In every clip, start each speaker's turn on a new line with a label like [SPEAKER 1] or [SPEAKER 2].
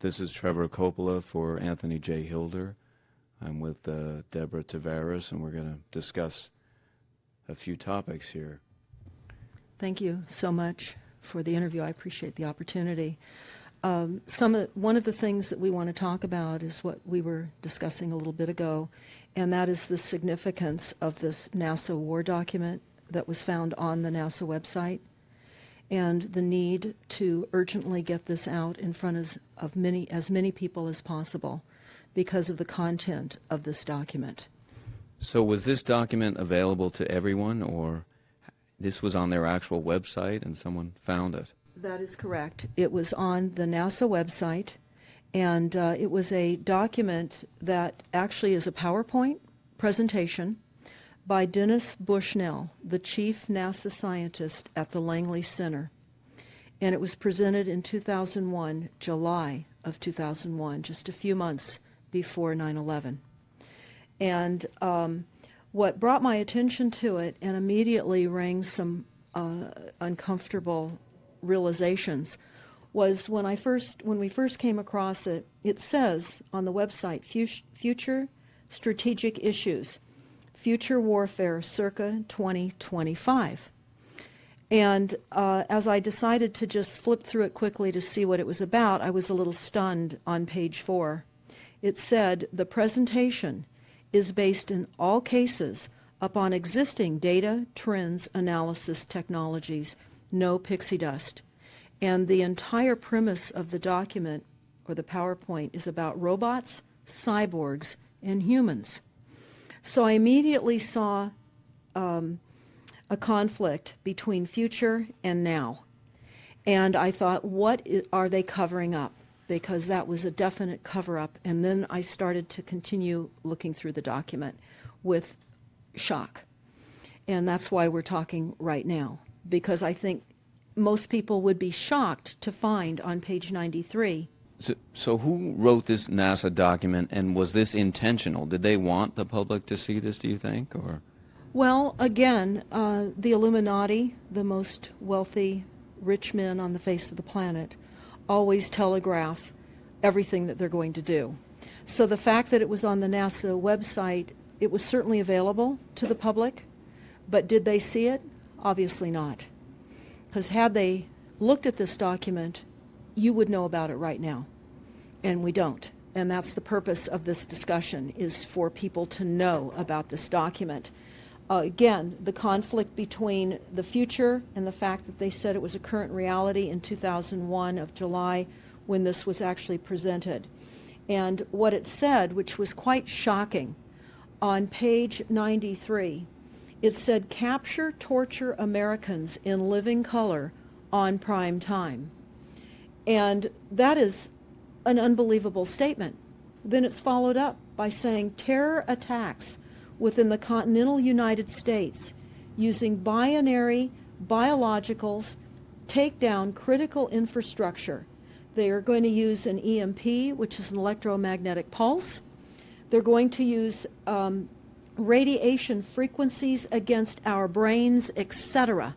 [SPEAKER 1] This is Trevor Coppola for Anthony J. Hilder. I'm with Deborah Tavares, and we're going to discuss a few topics here.
[SPEAKER 2] Thank you so much for the interview. I appreciate the opportunity. One of the things that we want to talk about is what we were discussing a little bit ago, and that is the significance of this NASA war document that was found on the NASA website, and the need to urgently get this out in front of as many people as possible because of the content of this document.
[SPEAKER 1] So was this document available to everyone, or this was on their actual website and someone found it?
[SPEAKER 2] That is correct. It was on the NASA website, and it was a document that actually is a PowerPoint presentation by Dennis Bushnell, the chief NASA scientist at the Langley Center. And it was presented in 2001, July of 2001, just a few months before 9/11. And what brought my attention to it and immediately rang some uncomfortable realizations was when we first came across it. It says on the website, Future Strategic Issues, Future Warfare circa 2025. And as I decided to just flip through it quickly to see what it was about, I was a little stunned on page 4. It said, the presentation is based in all cases upon existing data, trends, analysis technologies, no pixie dust. And the entire premise of the document, or the PowerPoint, is about robots, cyborgs, and humans. So I immediately saw a conflict between future and now. And I thought, what are they covering up? Because that was a definite cover-up. And then I started to continue looking through the document with shock. And that's why we're talking right now, because I think most people would be shocked to find on page 93.
[SPEAKER 1] So who wrote this NASA document, and was this intentional? Did they want the public to see this, do you think? Or?
[SPEAKER 2] Well, again, the Illuminati, the most wealthy, rich men on the face of the planet, always telegraph everything that they're going to do. So the fact that it was on the NASA website, it was certainly available to the public, but did they see it? Obviously not. Because had they looked at this document, you would know about it right now. And we don't. And that's the purpose of this discussion, is for people to know about this document. Again, the conflict between the future and the fact that they said it was a current reality in 2001 of July when this was actually presented. And what it said, which was quite shocking, on page 93, it said, capture, torture Americans in living color on prime time. And that is an unbelievable statement. Then it's followed up by saying terror attacks within the continental United States using binary biologicals take down critical infrastructure. They are going to use an EMP, which is an electromagnetic pulse. They're going to use radiation frequencies against our brains, etc.,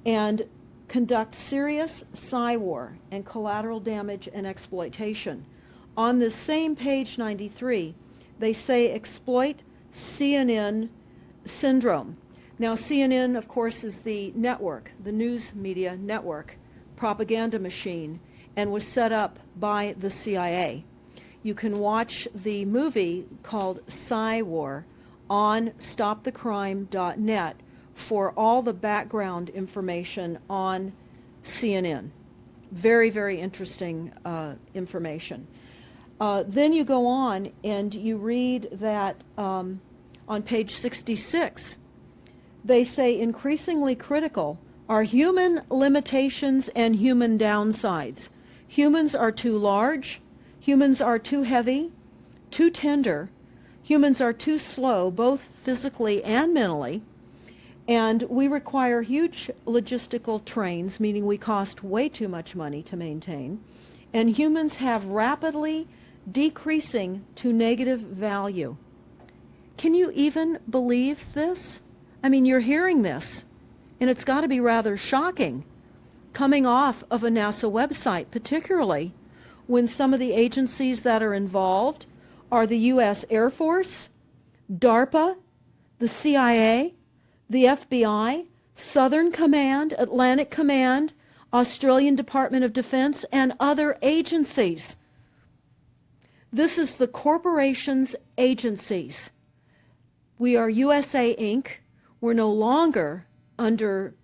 [SPEAKER 2] and conduct serious psy-war and collateral damage and exploitation. On this same page 93, they say exploit CNN syndrome. Now, CNN, of course, is the network, the news media network, propaganda machine, and was set up by the CIA. You can watch the movie called Psy-War on stopthecrime.net for all the background information on CNN. Very, very interesting information. Then you go on and you read that on page 66, they say increasingly critical are human limitations and human downsides. Humans are too large, humans are too heavy, too tender, humans are too slow, both physically and mentally, and we require huge logistical trains, meaning we cost way too much money to maintain, and humans have rapidly decreasing to negative value. Can you even believe this? I mean, you're hearing this, and it's got to be rather shocking coming off of a NASA website, particularly when some of the agencies that are involved are the U.S. Air Force, DARPA, the CIA, the FBI, Southern Command, Atlantic Command, Australian Department of Defense, and other agencies. This is the corporation's agencies. We are USA Inc. We're no longer under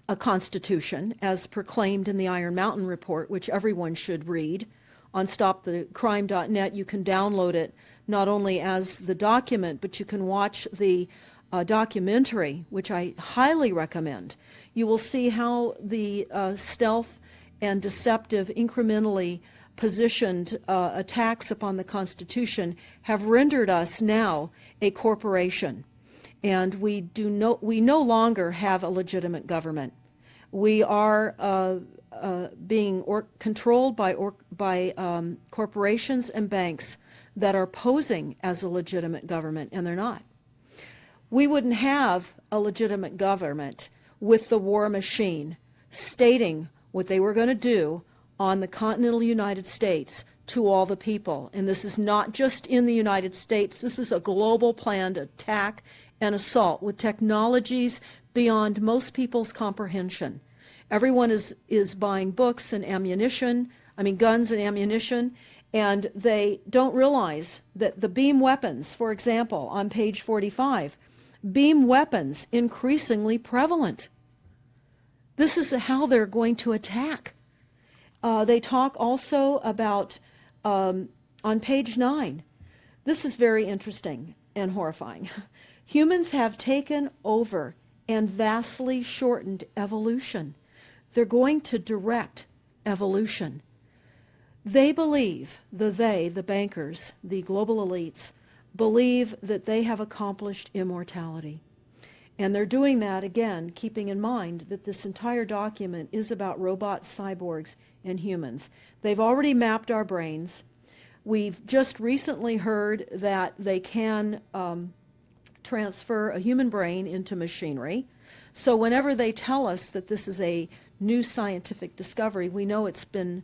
[SPEAKER 2] a constitution as proclaimed in the Iron Mountain Report, which everyone should read. On stopthecrime.net, you can download it not only as the document, but you can watch the documentary, which I highly recommend. You will see how the stealth and deceptive, incrementally positioned attacks upon the Constitution have rendered us now a corporation. And we no longer have a legitimate government. We are being controlled by corporations and banks that are posing as a legitimate government, and they're not. We wouldn't have a legitimate government with the war machine stating what they were going to do on the continental United States to all the people. And this is not just in the United States. This is a global planned attack and assault with technologies beyond most people's comprehension. Everyone is buying books and ammunition, guns and ammunition, and they don't realize that the beam weapons, for example, on page 45, beam weapons increasingly prevalent. This is how they're going to attack. They talk also about, on page 9, this is very interesting and horrifying. Humans have taken over and vastly shortened evolution. They're going to direct evolution. They believe, the bankers, the global elites, believe that they have accomplished immortality. And they're doing that, again, keeping in mind that this entire document is about robots, cyborgs, and humans. They've already mapped our brains. We've just recently heard that they can transfer a human brain into machinery. So whenever they tell us that this is a new scientific discovery, we know it's been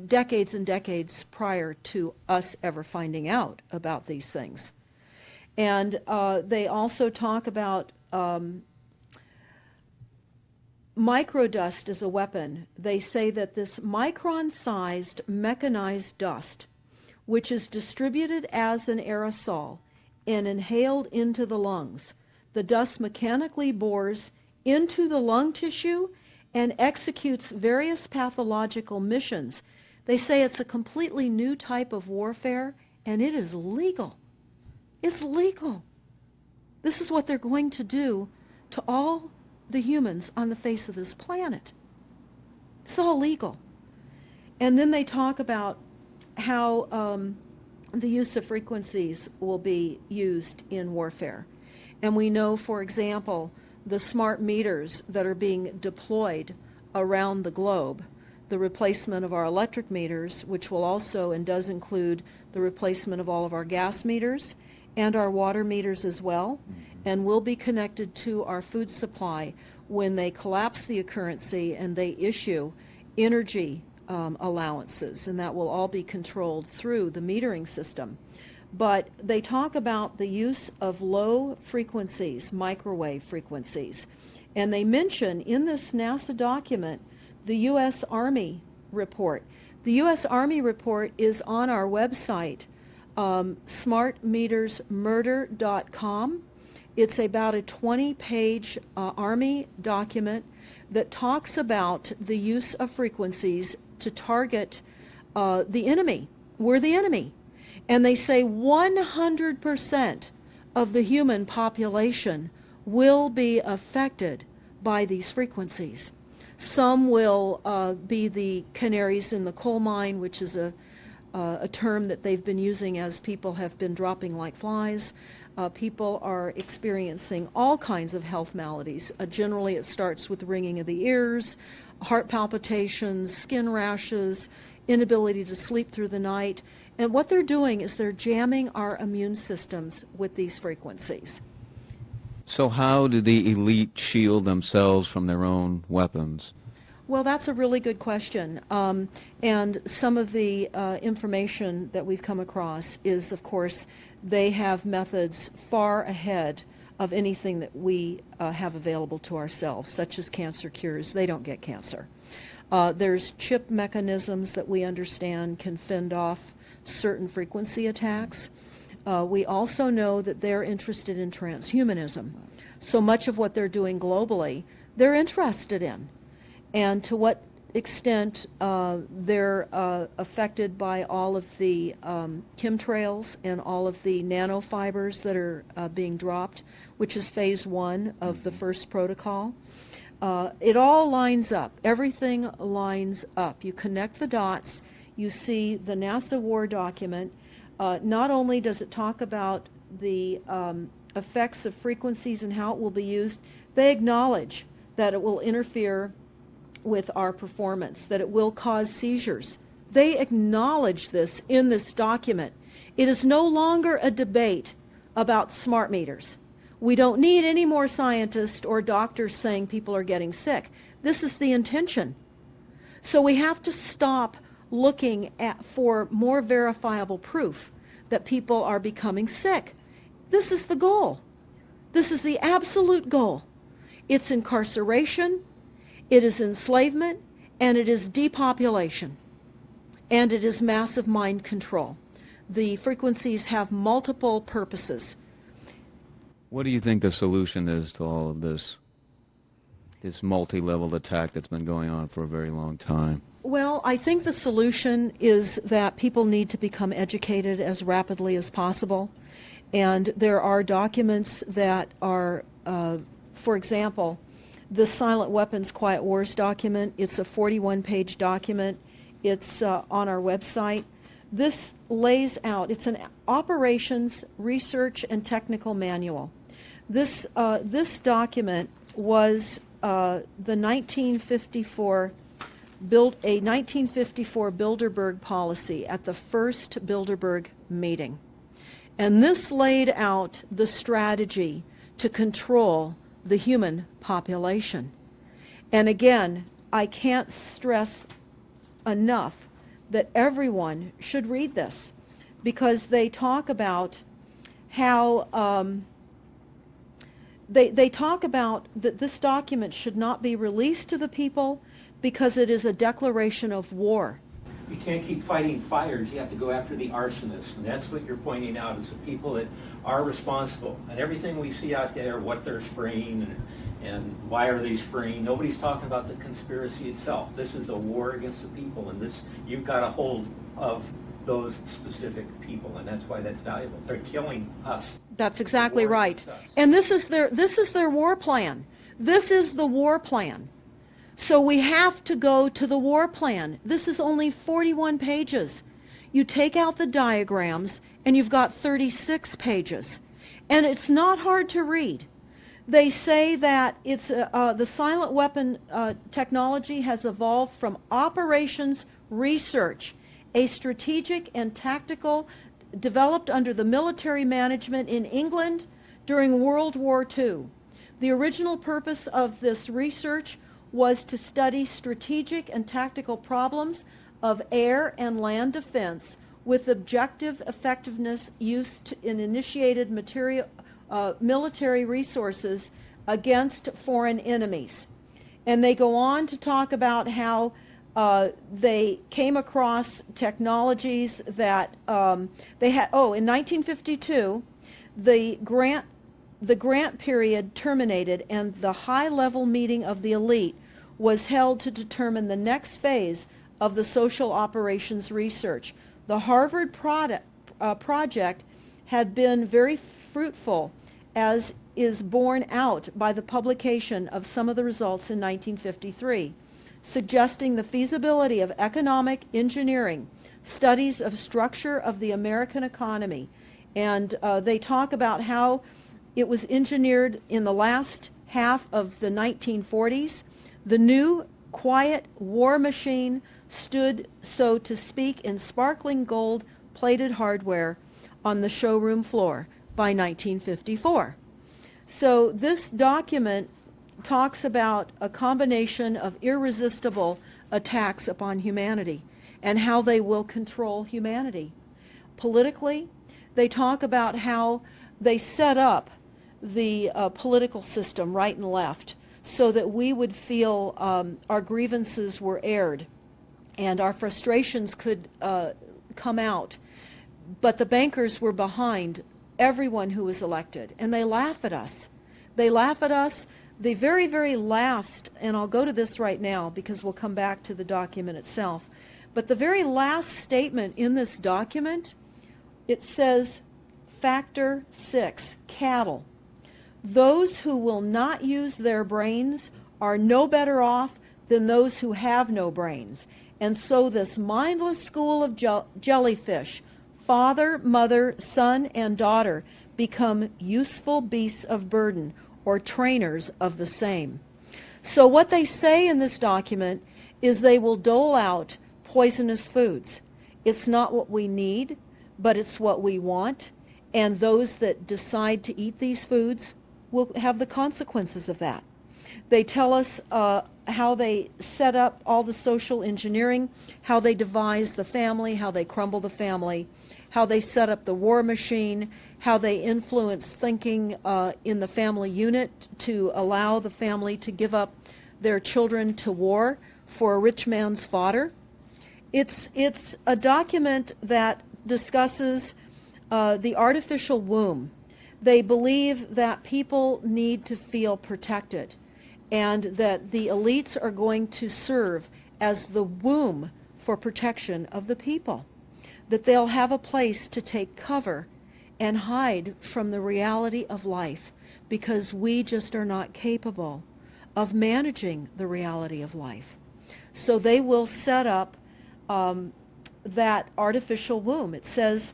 [SPEAKER 2] decades and decades prior to us ever finding out about these things. And they also talk about microdust as a weapon. They say that this micron-sized mechanized dust, which is distributed as an aerosol and inhaled into the lungs, the dust mechanically bores into the lung tissue and executes various pathological missions. They say it's a completely new type of warfare, and it is legal. It's legal. This is what they're going to do to all the humans on the face of this planet. It's all legal. And then they talk about how the use of frequencies will be used in warfare. And we know, for example, the smart meters that are being deployed around the globe, the replacement of our electric meters, which will also and does include the replacement of all of our gas meters and our water meters as well, and will be connected to our food supply when they collapse the currency and they issue energy allowances, and that will all be controlled through the metering system. But they talk about the use of low frequencies, microwave frequencies, and they mention in this NASA document the U.S. Army report. The U.S. Army report is on our website, smartmetersmurder.com. It's about a 20-page Army document that talks about the use of frequencies to target the enemy. We're the enemy. And they say 100% of the human population will be affected by these frequencies. Some will be the canaries in the coal mine, which is a term that they've been using as people have been dropping like flies. People are experiencing all kinds of health maladies. Generally, it starts with ringing of the ears, heart palpitations, skin rashes, inability to sleep through the night. And what they're doing is they're jamming our immune systems with these frequencies.
[SPEAKER 1] So how do the elite shield themselves from their own weapons?
[SPEAKER 2] Well, that's a really good question. And some of the information that we've come across is, of course, they have methods far ahead of anything that we have available to ourselves, such as cancer cures. They don't get cancer. There's chip mechanisms that we understand can fend off certain frequency attacks. We also know that they're interested in transhumanism. So much of what they're doing globally, they're interested in. And to what extent they're affected by all of the chemtrails and all of the nanofibers that are being dropped, which is phase 1 of the first protocol. It all lines up. Everything lines up. You connect the dots. You see the NASA war document. Not only does it talk about the effects of frequencies and how it will be used, they acknowledge that it will interfere with our performance, that it will cause seizures. They acknowledge this in this document. It is no longer a debate about smart meters. We don't need any more scientists or doctors saying people are getting sick. This is the intention. So we have to stop looking for more verifiable proof that people are becoming sick. This is the goal. This is the absolute goal. It's incarceration, it is enslavement, and it is depopulation. And it is massive mind control. The frequencies have multiple purposes.
[SPEAKER 1] What do you think the solution is to all of this multi-level attack that's been going on for a very long time?
[SPEAKER 2] Well, I think the solution is that people need to become educated as rapidly as possible. And there are documents that are, for example, the Silent Weapons Quiet Wars document. It's a 41-page document. It's on our website. This lays out, it's an operations, research, and technical manual. This document was the 1954 Bilderberg policy at the first Bilderberg meeting. And this laid out the strategy to control the human population. And again, I can't stress enough that everyone should read this, because they talk about how they talk about that this document should not be released to the people because it is a declaration of war.
[SPEAKER 3] You can't keep fighting fires. You have to go after the arsonists. And that's what you're pointing out, is the people that are responsible. And everything we see out there, what they're spraying and why are they spraying, nobody's talking about the conspiracy itself. This is a war against the people, and this, you've got a hold of those specific people, and that's why that's valuable. They're killing us.
[SPEAKER 2] That's exactly right. And this is their war plan. This is the war plan. So we have to go to the war plan. This is only 41 pages. You take out the diagrams and you've got 36 pages. And it's not hard to read. They say that it's the silent weapon technology has evolved from operations research, a strategic and tactical developed under the military management in England during World War II. The original purpose of this research was to study strategic and tactical problems of air and land defense with objective effectiveness used in initiated military resources against foreign enemies. And they go on to talk about how they came across technologies that they had. Oh, in 1952, the grant period terminated, and the high-level meeting of the elite was held to determine the next phase of the social operations research. The Harvard project had been very fruitful, as is borne out by the publication of some of the results in 1953, suggesting the feasibility of economic engineering, studies of structure of the American economy. And they talk about how it was engineered in the last half of the 1940s. The new, quiet war machine stood, so to speak, in sparkling gold-plated hardware on the showroom floor by 1954. So this document talks about a combination of irresistible attacks upon humanity and how they will control humanity. Politically, they talk about how they set up the political system, right and left, so that we would feel our grievances were aired and our frustrations could come out. But the bankers were behind everyone who was elected, and they laugh at us. They laugh at us. The very, very last, and I'll go to this right now because we'll come back to the document itself, but the very last statement in this document, it says, Factor 6, cattle. Those who will not use their brains are no better off than those who have no brains. And so this mindless school of jellyfish, father, mother, son, and daughter, become useful beasts of burden, or trainers of the same. So what they say in this document is they will dole out poisonous foods. It's not what we need, but it's what we want. And those that decide to eat these foods will have the consequences of that. They tell us how they set up all the social engineering, how they devise the family, how they crumble the family, how they set up the war machine, how they influence thinking in the family unit to allow the family to give up their children to war for a rich man's fodder. It's a document that discusses the artificial womb. They believe that people need to feel protected and that the elites are going to serve as the womb for protection of the people, that they'll have a place to take cover and hide from the reality of life because we just are not capable of managing the reality of life. So they will set up that artificial womb. It says,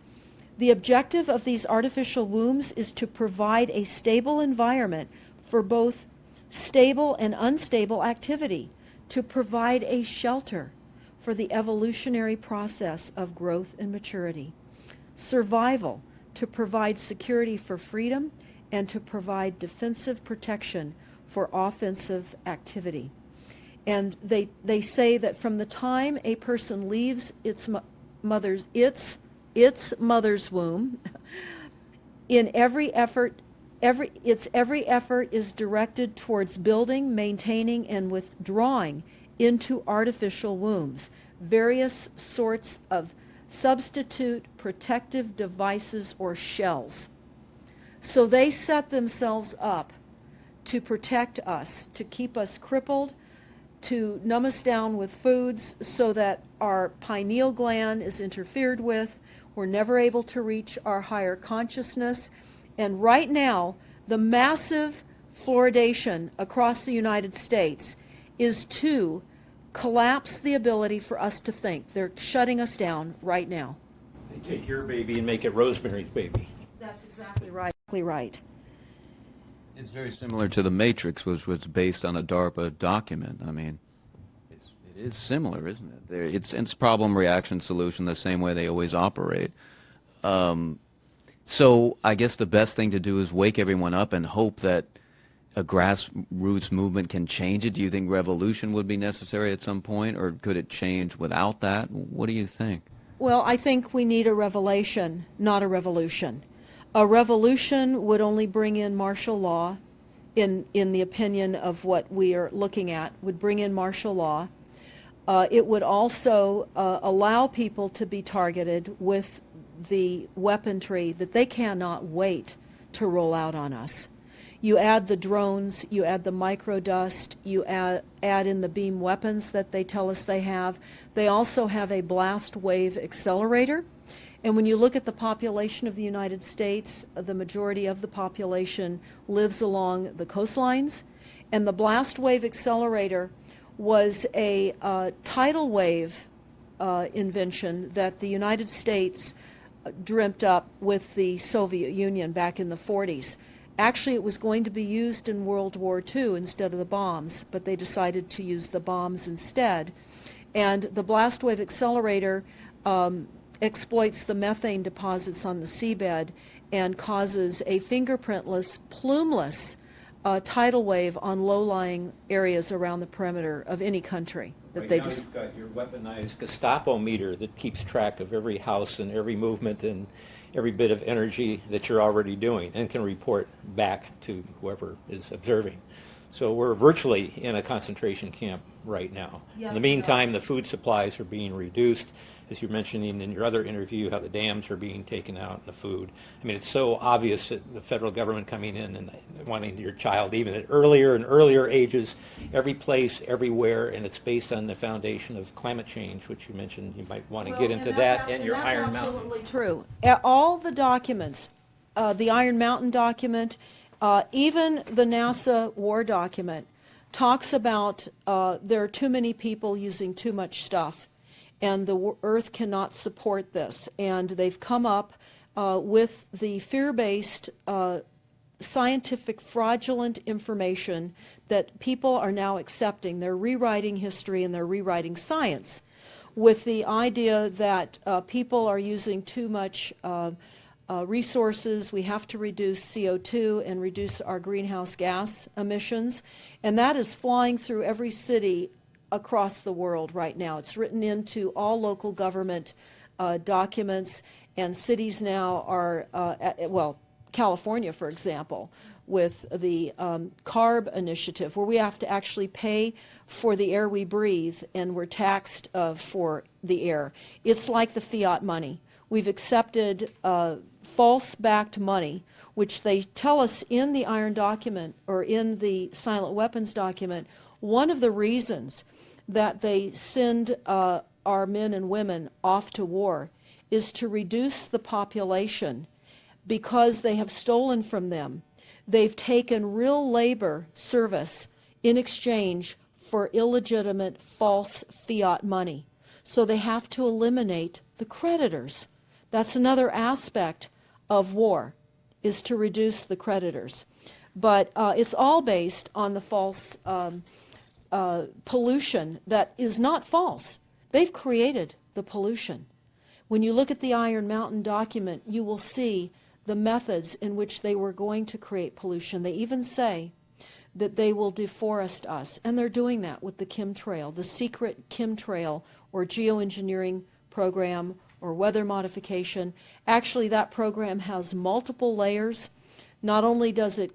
[SPEAKER 2] the objective of these artificial wombs is to provide a stable environment for both stable and unstable activity, to provide a shelter for the evolutionary process of growth and maturity. Survival, to provide security for freedom, and to provide defensive protection for offensive activity. And they say that from the time a person leaves its mother's womb, in every effort is directed towards building, maintaining, and withdrawing into artificial wombs various sorts of substitute protective devices or shells. So they set themselves up to protect us, to keep us crippled, to numb us down with foods so that our pineal gland is interfered with. We're never able to reach our higher consciousness. And right now, the massive fluoridation across the United States is to collapse the ability for us to think. They're shutting us down right now.
[SPEAKER 3] They take your baby and make it Rosemary's Baby.
[SPEAKER 2] That's exactly right. Exactly right.
[SPEAKER 1] It's very similar to The Matrix, which was based on a DARPA document. I mean, it is similar, isn't it? It's problem, reaction, solution, the same way they always operate. So I guess the best thing to do is wake everyone up and hope that a grassroots movement can change it. Do you think revolution would be necessary at some point, or could it change without that? What do you think?
[SPEAKER 2] Well, I think we need a revelation, not a revolution. A revolution would only bring in martial law, in the opinion of what we are looking at, would bring in martial law. It would also allow people to be targeted with the weaponry that they cannot wait to roll out on us. You add the drones, you add the microdust, you add in the beam weapons that they tell us they have. They also have a blast wave accelerator. And when you look at the population of the United States, the majority of the population lives along the coastlines. And the blast wave accelerator was a tidal wave invention that the United States dreamt up with the Soviet Union back in the 40s. Actually, it was going to be used in World War II instead of the bombs, but they decided to use the bombs instead. And the blast wave accelerator exploits the methane deposits on the seabed and causes a fingerprintless, plumeless tidal wave on low-lying areas around the perimeter of any country. That
[SPEAKER 3] Right
[SPEAKER 2] they
[SPEAKER 3] now
[SPEAKER 2] just
[SPEAKER 3] you've got your weaponized Gestapo meter that keeps track of every house and every movement and every bit of energy that you're already doing and can report back to whoever is observing. So we're virtually in a concentration camp right now.
[SPEAKER 2] Yes,
[SPEAKER 3] In the
[SPEAKER 2] we are.
[SPEAKER 3] meantime, the food supplies are being reduced. As you're mentioning in your other interview, how the dams are being taken out and the food. I mean, it's so obvious that the federal government coming in and wanting your child even at earlier and earlier ages, every place, everywhere, and it's based on the foundation of climate change, which you mentioned. You might want to get into that and your Iron Mountain.
[SPEAKER 2] That's absolutely true. All the documents, the Iron Mountain document, even the NASA war document, talks about there are too many people using too much stuff, and the Earth cannot support this. And they've come up with the fear-based, scientific, fraudulent information that people are now accepting. They're rewriting history and they're rewriting science with the idea that people are using too much resources. We have to reduce CO2 and reduce our greenhouse gas emissions. And that is flying through every city across the world right now. It's written into all local government documents, and cities now are, California, for example, with the CARB initiative, where we have to actually pay for the air we breathe, and we're taxed for the air. It's like the fiat money. We've accepted false-backed money, which they tell us in the Iron document or in the silent weapons document. One of the reasons that they send our men and women off to war is to reduce the population because they have stolen from them. They've taken real labor service in exchange for illegitimate false fiat money. So they have to eliminate the creditors. That's another aspect of war, is to reduce the creditors. But it's all based on the false pollution that is not false. They've created the pollution. When you look at the Iron Mountain document, you will see the methods in which they were going to create pollution. They even say that they will deforest us, and they're doing that with the chemtrail, the secret chemtrail or geoengineering program or weather modification. Actually, that program has multiple layers. Not only does it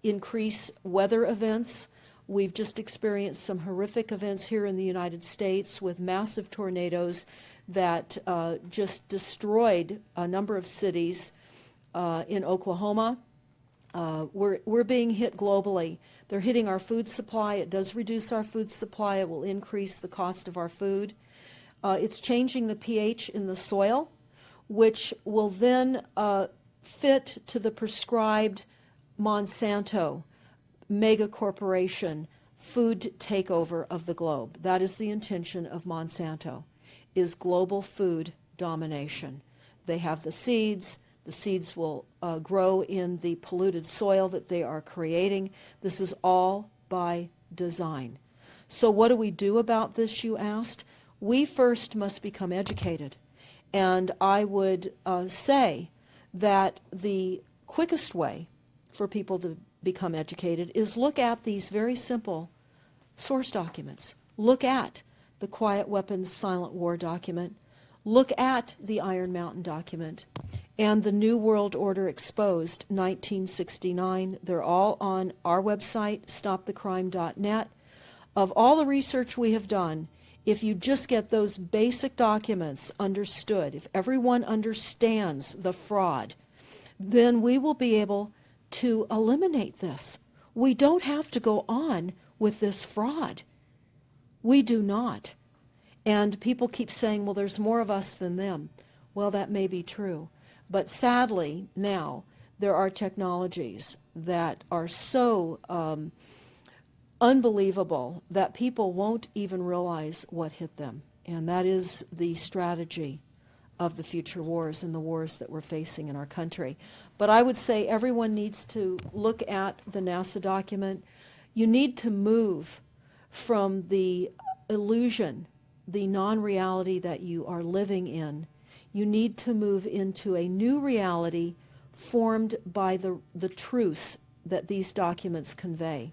[SPEAKER 2] increase weather events, we've just experienced some horrific events here in the United States with massive tornadoes that just destroyed a number of cities in Oklahoma. We're being hit globally. They're hitting our food supply. It does reduce our food supply. It will increase the cost of our food. It's changing the pH in the soil, which will then fit to the prescribed Monsanto mega corporation food takeover of the globe. That is the intention of Monsanto, is global food domination. They have the seeds. The seeds will grow in the polluted soil that they are creating. This is all by design. So what do we do about this, you asked? We first must become educated. And I would say that the quickest way for people to become educated is look at these very simple source documents. Look at the Quiet Weapons Silent War document. Look at the Iron Mountain document and the New World Order Exposed 1969. They're all on our website, stopthecrime.net. Of all the research we have done, if you just get those basic documents understood, if everyone understands the fraud, then we will be able to eliminate this. We don't have to go on with this fraud. We do not. And people keep saying, well, there's more of us than them. Well, that may be true. But sadly, now, there are technologies that are so unbelievable that people won't even realize what hit them. And that is the strategy of the future wars and the wars that we're facing in our country. But I would say everyone needs to look at the NASA document. You need to move from the illusion, the non-reality that you are living in. You need to move into a new reality formed by the truths that these documents convey.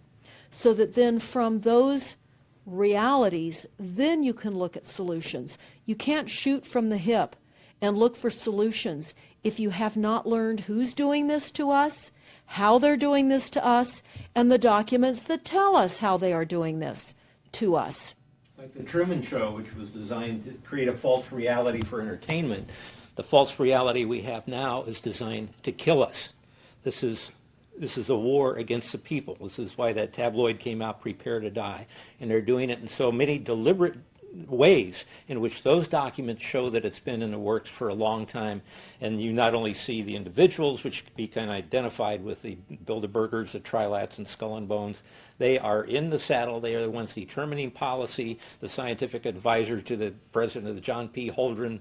[SPEAKER 2] So that then from those realities, then you can look at solutions. You can't shoot from the hip and look for solutions if you have not learned who's doing this to us, how they're doing this to us, and the documents that tell us how they are doing this to us.
[SPEAKER 3] Like the Truman Show, which was designed to create a false reality for entertainment, the false reality we have now is designed to kill us. This is a war against the people. This is why that tabloid came out, Prepare to Die. And they're doing it in so many deliberate ways in which those documents show that it's been in the works for a long time. And you not only see the individuals, which can be kind of identified with the Bilderbergers, the Trilats, and Skull and Bones. They are in the saddle. They are the ones determining policy, the scientific advisor to the president of the John P. Holdren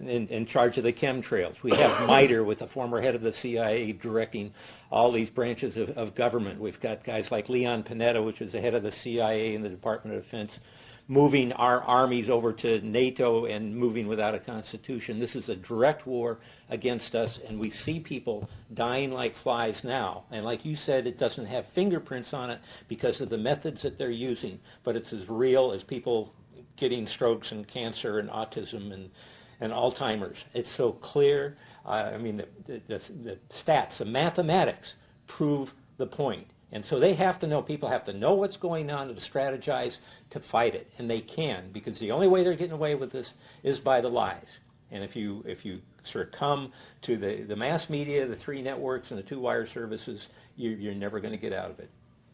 [SPEAKER 3] in charge of the chemtrails. We have MITRE with the former head of the CIA directing all these branches of government. We've got guys like Leon Panetta, which is the head of the CIA and the Department of Defense, moving our armies over to NATO and moving without a constitution. This is a direct war against us, and we see people dying like flies now. And like you said, it doesn't have fingerprints on it because of the methods that they're using, but it's as real as people getting strokes and cancer and autism and Alzheimer's. It's so clear. I mean, the stats, the mathematics prove the point. And so they have to know, people have to know what's going on to strategize to fight it. And they can, because the only way they're getting away with this is by the lies. And if you succumb to the mass media, the three networks, and the two wire services, you're never going to get out of it.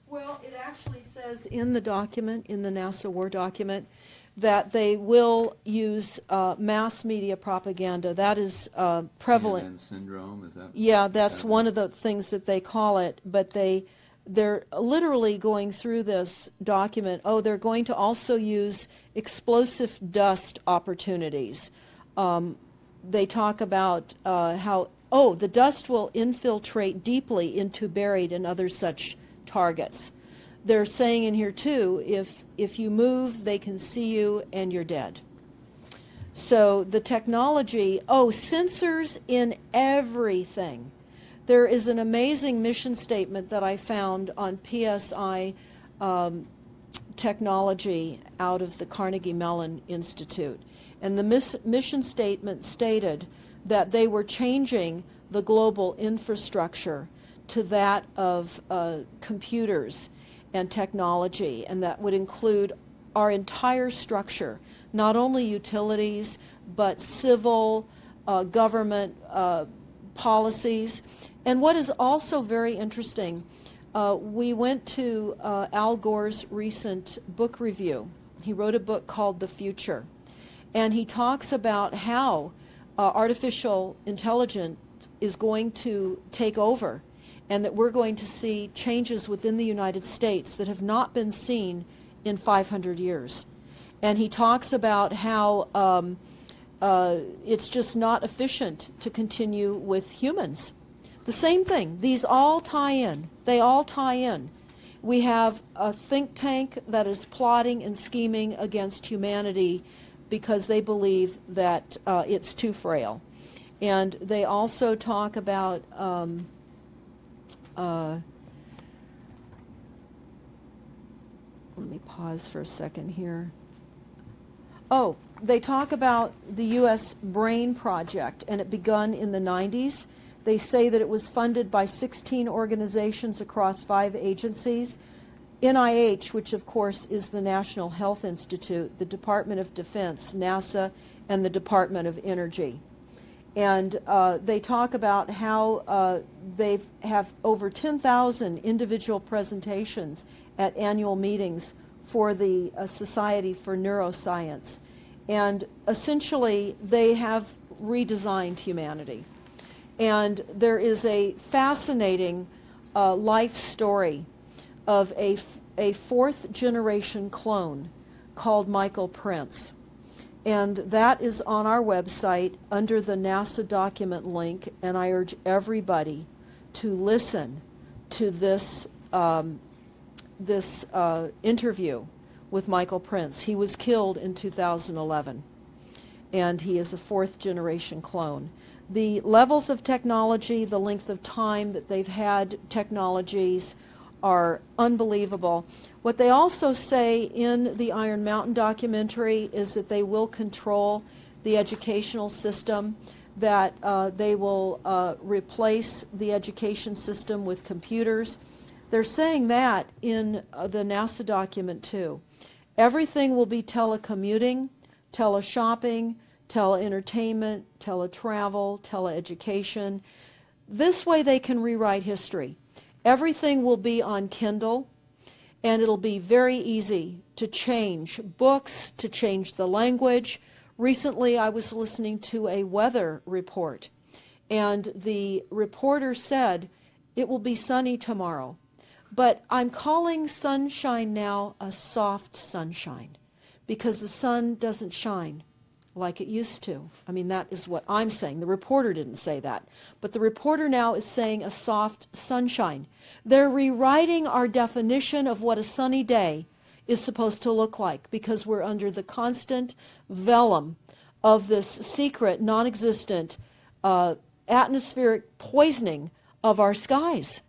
[SPEAKER 2] Well, it actually says in the document, in the NASA War document, that they will use mass media propaganda. That is prevalent.
[SPEAKER 1] CNN syndrome, is that?
[SPEAKER 2] Yeah, that's one of the things that they call it. But they're literally going through this document. Oh, they're going to also use explosive dust opportunities. They talk about how, the dust will infiltrate deeply into buried and other such targets. They're saying in here, too, if you move, they can see you and you're dead. So the technology, sensors in everything. There is an amazing mission statement that I found on PSI technology out of the Carnegie Mellon Institute. And the mission statement stated that they were changing the global infrastructure to that of computers and technology, and that would include our entire structure, not only utilities, but civil, government policies. And what is also very interesting, we went to Al Gore's recent book review. He wrote a book called The Future, and he talks about how artificial intelligence is going to take over, and that we're going to see changes within the United States that have not been seen in 500 years. And he talks about how it's just not efficient to continue with humans. The same thing. These all tie in. They all tie in. We have a think tank that is plotting and scheming against humanity because they believe that it's too frail. And they also talk about let me pause for a second here. They talk about the U.S. Brain Project, and it begun in the 90s. They say that it was funded by 16 organizations across 5 agencies. NIH, which of course is the National Health Institute, the Department of Defense, NASA, and the Department of Energy. And they talk about how they have over 10,000 individual presentations at annual meetings for the Society for Neuroscience. And essentially, they have redesigned humanity. And there is a fascinating life story of a 4th-generation clone called Michael Prince. And that is on our website under the NASA document link, and I urge everybody to listen to this interview with Michael Prince. He was killed in 2011, and he is a 4th-generation clone. The levels of technology, the length of time that they've had technologies are unbelievable. What they also say in the Iron Mountain documentary is that they will control the educational system, that they will replace the education system with computers. They're saying that in the NASA document too. Everything will be telecommuting, teleshopping, tele-entertainment, teletravel, teleeducation. This way they can rewrite history. Everything will be on Kindle, and it'll be very easy to change books, to change the language. Recently I was listening to a weather report, and the reporter said it will be sunny tomorrow. But I'm calling sunshine now a soft sunshine, because the sun doesn't shine like it used to. I mean, that is what I'm saying. The reporter didn't say that. But the reporter now is saying a soft sunshine. They're rewriting our definition of what a sunny day is supposed to look like, because we're under the constant vellum of this secret, non-existent atmospheric poisoning of our skies.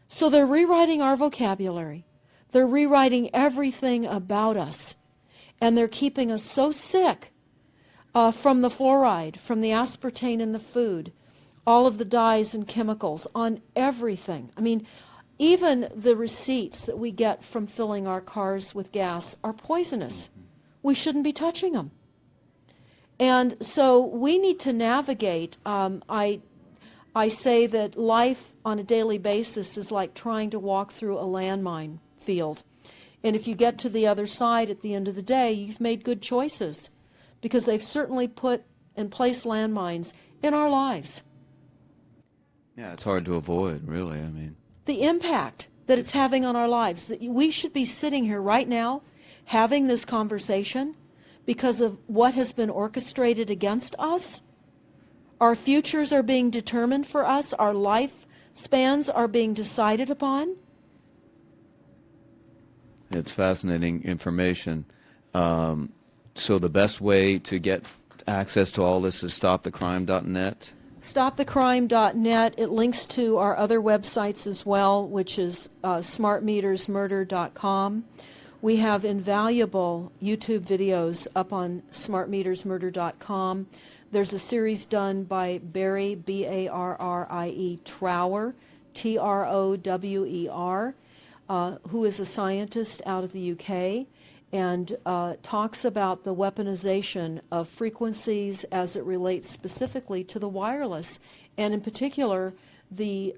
[SPEAKER 2] So they're rewriting our vocabulary. They're rewriting everything about us. And they're keeping us so sick from the fluoride, from the aspartame in the food, all of the dyes and chemicals on everything. I mean, even the receipts that we get from filling our cars with gas are poisonous. We shouldn't be touching them. And so we need to navigate. I say that life on a daily basis is like trying to walk through a landmine field. And if you get to the other side at the end of the day, you've made good choices, because they've certainly put and placed landmines in our lives.
[SPEAKER 1] Yeah, it's hard to avoid, really. I mean,
[SPEAKER 2] The impact that it's having on our lives, that we should be sitting here right now having this conversation because of what has been orchestrated against us. Our futures are being determined for us. Our lifespans are being decided upon.
[SPEAKER 1] it's fascinating information. So the best way to get access to all this is stopthecrime.net?
[SPEAKER 2] Stopthecrime.net. It links to our other websites as well, which is smartmetersmurder.com. We have invaluable YouTube videos up on smartmetersmurder.com. There's a series done by Barry, B-A-R-R-I-E, Trower, T-R-O-W-E-R, who is a scientist out of the UK, and talks about the weaponization of frequencies as it relates specifically to the wireless, and in particular the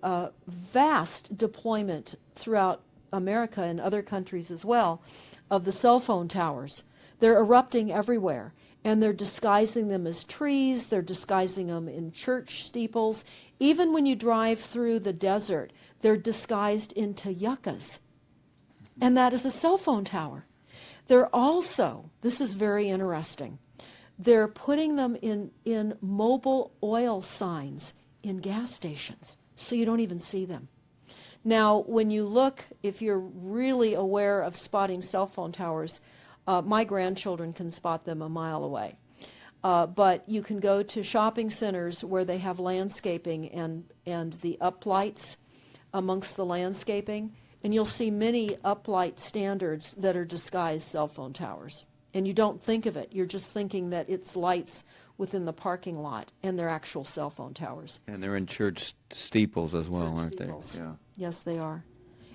[SPEAKER 2] vast deployment throughout America and other countries as well of the cell phone towers. They're erupting everywhere, and they're disguising them as trees, they're disguising them in church steeples. Even when you drive through the desert, they're disguised into yuccas, and that is a cell phone tower. They're also, this is very interesting, they're putting them in mobile oil signs in gas stations, so you don't even see them. Now, when you look, if you're really aware of spotting cell phone towers, my grandchildren can spot them a mile away. But you can go to shopping centers where they have landscaping and the uplights amongst the landscaping, and you'll see many uplight standards that are disguised cell phone towers. And you don't think of it. You're just thinking that it's lights within the parking lot, and they're actual cell phone towers.
[SPEAKER 1] And they're in church steeples as well,
[SPEAKER 2] Church
[SPEAKER 1] aren't
[SPEAKER 2] steeples.
[SPEAKER 1] they? Yeah.
[SPEAKER 2] Yes, they are.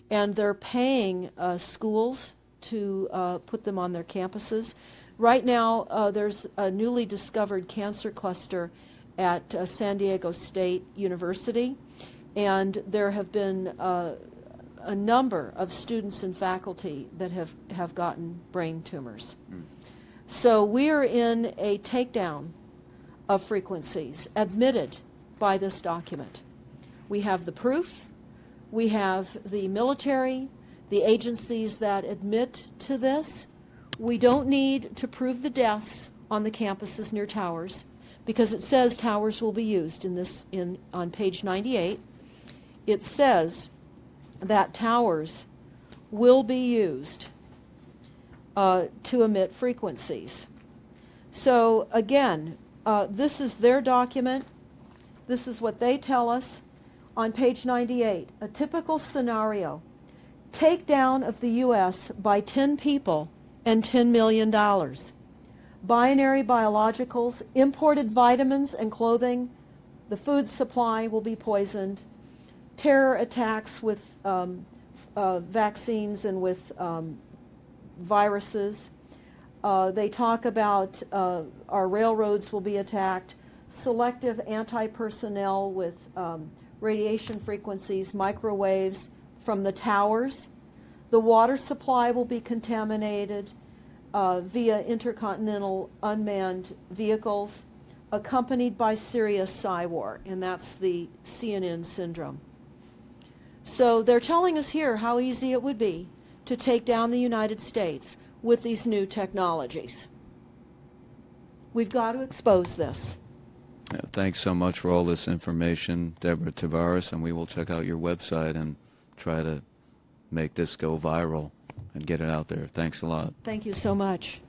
[SPEAKER 2] And they're paying schools to put them on their campuses. Right now, there's a newly discovered cancer cluster at San Diego State University, and there have been a number of students and faculty that have gotten brain tumors. So we are in a takedown of frequencies admitted by this document. We have the proof, we have the military, the agencies that admit to this. We don't need to prove the deaths on the campuses near towers, because it says towers will be used on page 98. It says that towers will be used to emit frequencies. So again, this is their document. This is what they tell us on page 98. A typical scenario: takedown of the U.S. by 10 people and $10 million. Binary biologicals, imported vitamins and clothing, the food supply will be poisoned. Terror attacks with vaccines and with viruses. They talk about our railroads will be attacked. Selective anti-personnel with radiation frequencies, microwaves from the towers. The water supply will be contaminated via intercontinental unmanned vehicles, accompanied by serious psy-war, and that's the CNN syndrome. So they're telling us here how easy it would be to take down the United States with these new technologies. We've got to expose this.
[SPEAKER 1] Yeah, thanks so much for all this information, Deborah Tavares, and we will check out your website and try to make this go viral and get it out there. Thanks a lot.
[SPEAKER 2] Thank you so much.